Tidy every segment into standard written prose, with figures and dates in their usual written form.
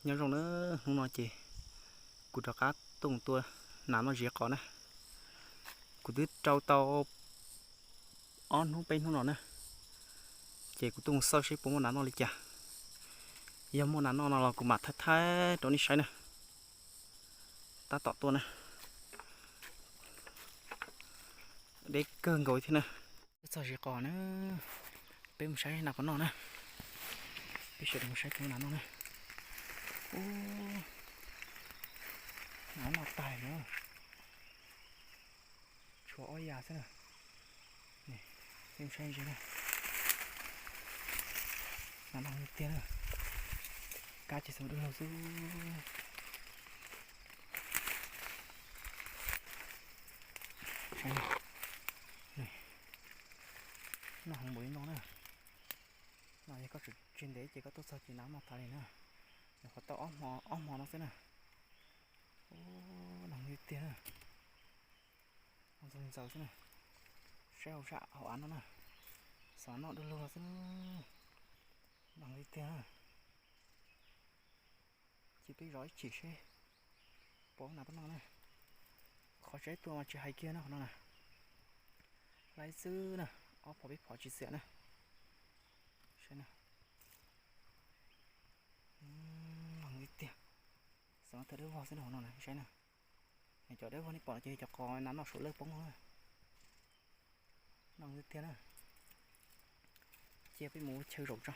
nhớ rằng nữa không nói chị cụ trò cá tung tua nằm nó dễ có nè cụ đứt trâu tàu on không bên không nó nè chị cụ tung sau xí bún nó đi chả giờ mua nó là cụ mặt thái thái đó đi sai nè ta tọt tua nè để cơn gội thế nè sao dễ có nữa bên sai nào có nó nè bây giờ đừng sai cái nó nè ô nó tài nữa chúa ơi già thế nè này xem sai chưa nè nó đang tiền rồi cá chỉ sống được lâu chứ sai này nó không bấy nó nè nó chỉ có sự chuyên để chỉ có tốt sao chỉ nắm một thằng này nè họ to ốm mò nó thế nè ô đang tiền rồi không dùng dầu thế nè treo dạ họ ăn nó nè xóa nó được lâu chứ đang tiền rồi chỉ biết rói chỉ xe bố nào bắt nó này khó chế tua mà chỉ hay kia nó nè lấy dư nè ó bỏ biết bỏ chỉ sẹo nè xem nè bằng tiền sao thử vào xem nó này xem nè này cho đấy vào đi bỏ chơi cho coi nắm nó số lớp bóng thôi bằng tiền nè chia với mũ chơi rộng cho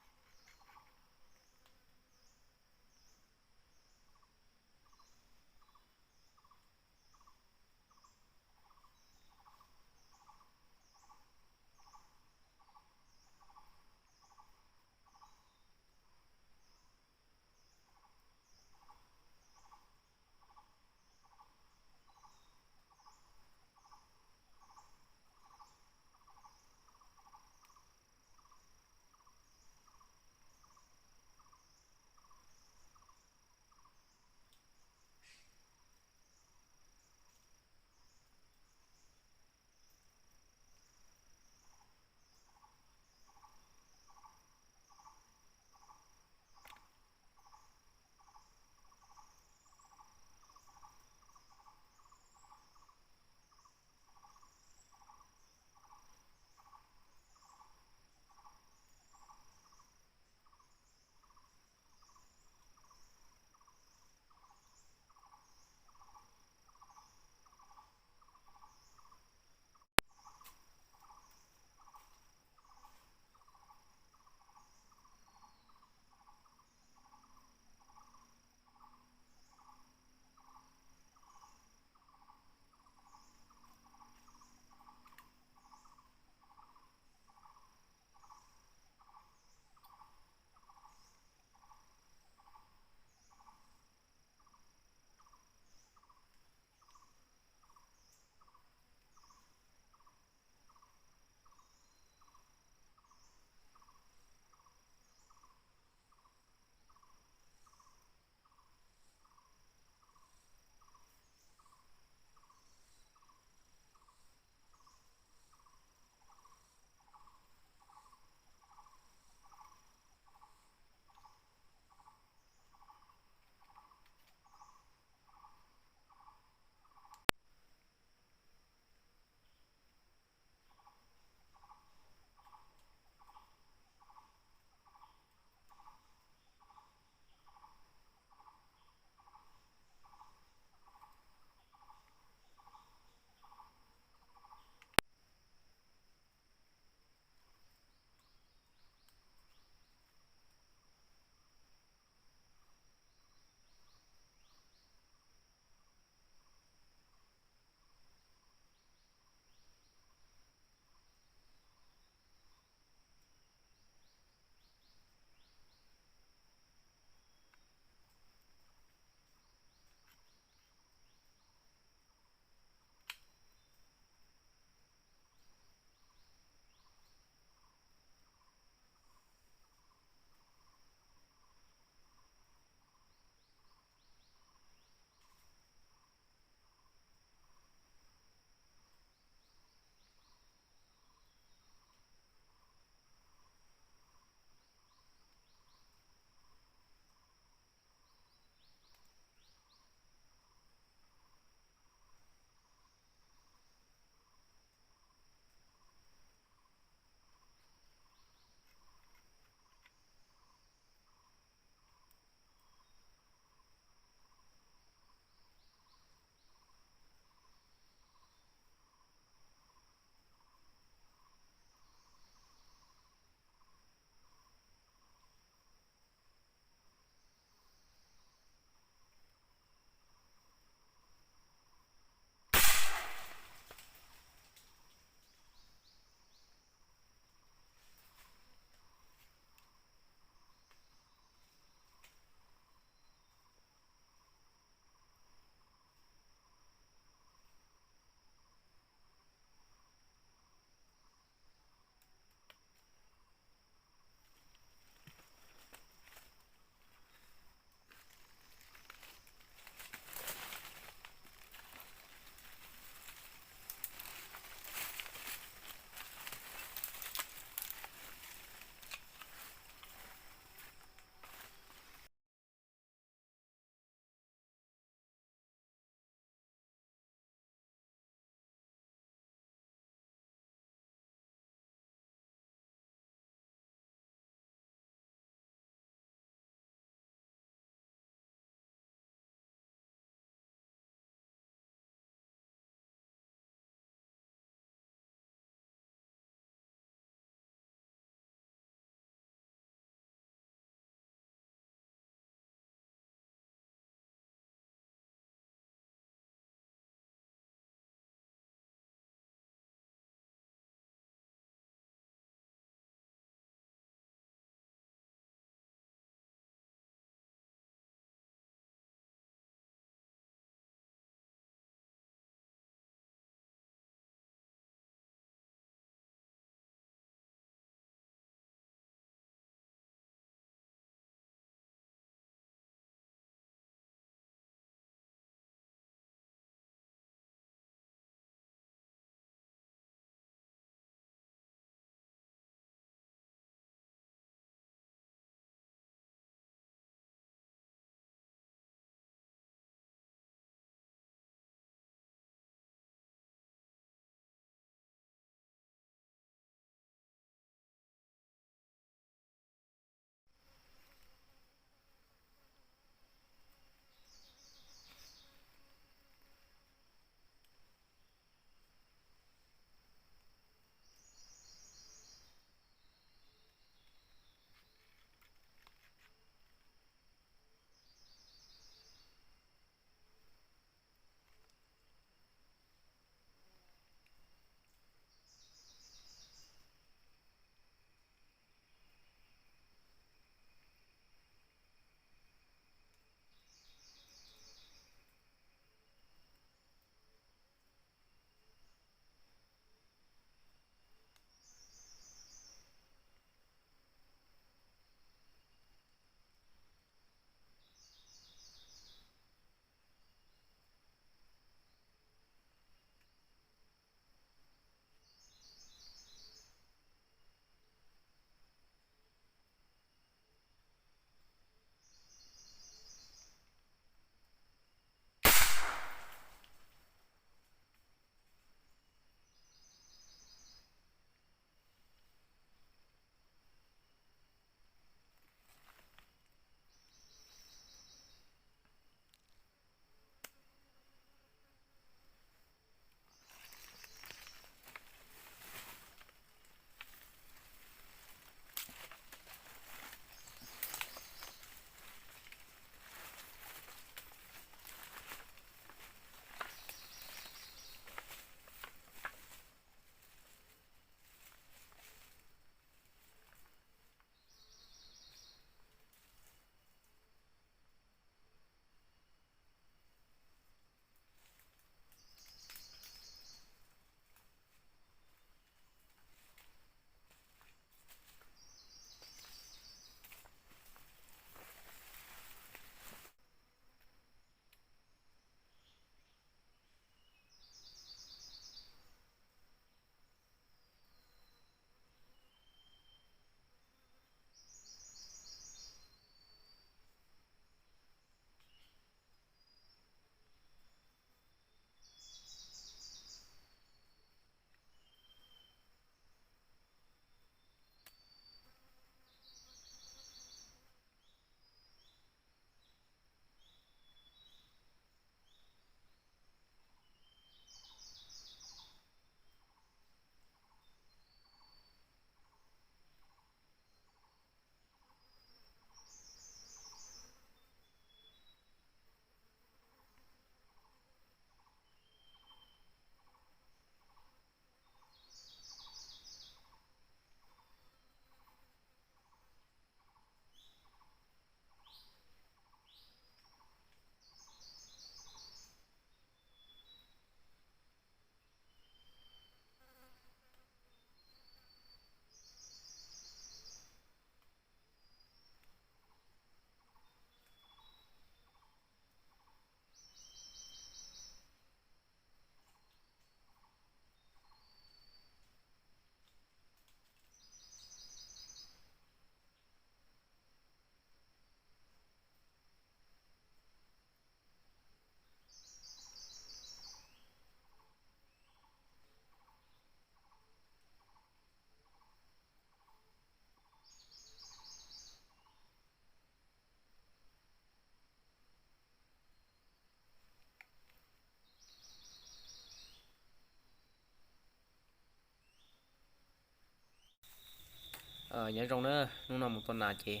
nhớ rong nữa lúc nào một tuần nào chị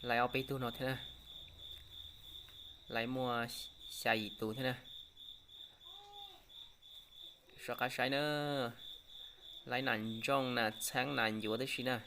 lại ao bê tu nó thế nè lại mua xài gì tu thế nè sao cái sai nữa lại nàn trong là sáng nàn vừa tới xin nè